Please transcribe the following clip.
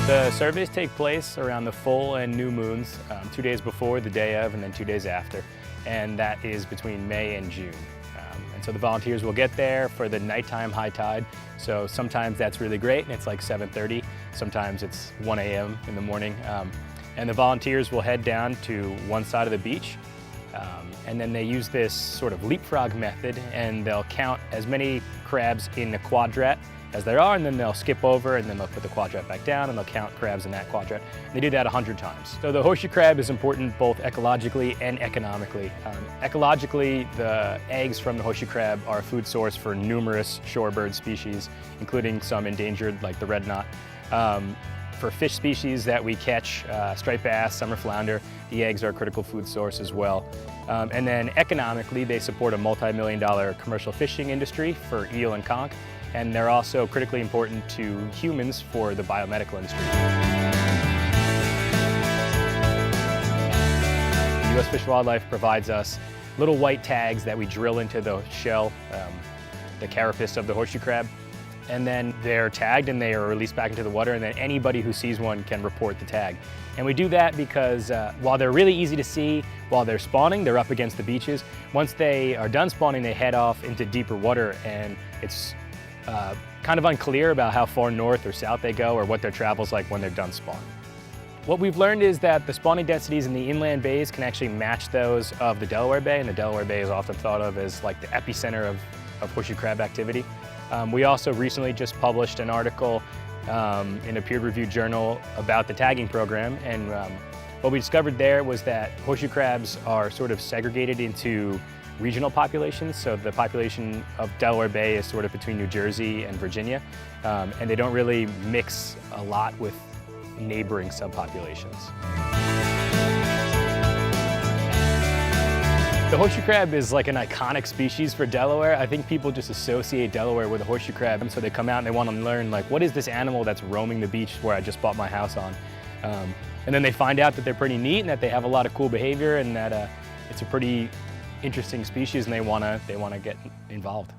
The surveys take place around the full and new moons, 2 days before, the day of, and then 2 days after. And that is between May and June. And so the volunteers will get there for the nighttime high tide. So sometimes that's really great, and it's like 7:30. Sometimes it's 1 a.m. in the morning. And the volunteers will head down to one side of the beach. And then they use this sort of leapfrog method, and they'll count as many crabs in a quadrat as there are, and then they'll skip over, and then they'll put the quadrat back down, and they'll count crabs in that quadrat. They do that 100 times. So the horseshoe crab is important both ecologically and economically. Ecologically, the eggs from the horseshoe crab are a food source for numerous shorebird species, including some endangered like the red knot. For fish species that we catch, striped bass, summer flounder, the eggs are a critical food source as well. And then economically, they support a multi-million-dollar commercial fishing industry for eel and conch, and they're also critically important to humans for the biomedical industry. U.S. Fish and Wildlife provides us little white tags that we drill into the shell, the carapace of the horseshoe crab. And then they're tagged and they are released back into the water, and then anybody who sees one can report the tag. And we do that because while they're really easy to see, while they're spawning, they're up against the beaches. Once they are done spawning, they head off into deeper water, and it's kind of unclear about how far north or south they go or what their travel's like when they're done spawning. What we've learned is that the spawning densities in the inland bays can actually match those of the Delaware Bay, and the Delaware Bay is often thought of as like the epicenter of horseshoe crab activity. We also recently just published an article in a peer-reviewed journal about the tagging program, and what we discovered there was that horseshoe crabs are sort of segregated into regional populations. So the population of Delaware Bay is sort of between New Jersey and Virginia, and they don't really mix a lot with neighboring subpopulations. The horseshoe crab is like an iconic species for Delaware. I think people just associate Delaware with a horseshoe crab, and so they come out and they want to learn, like, what is this animal that's roaming the beach where I just bought my house on? And then they find out that they're pretty neat and that they have a lot of cool behavior, and that it's a pretty interesting species, and they want to get involved.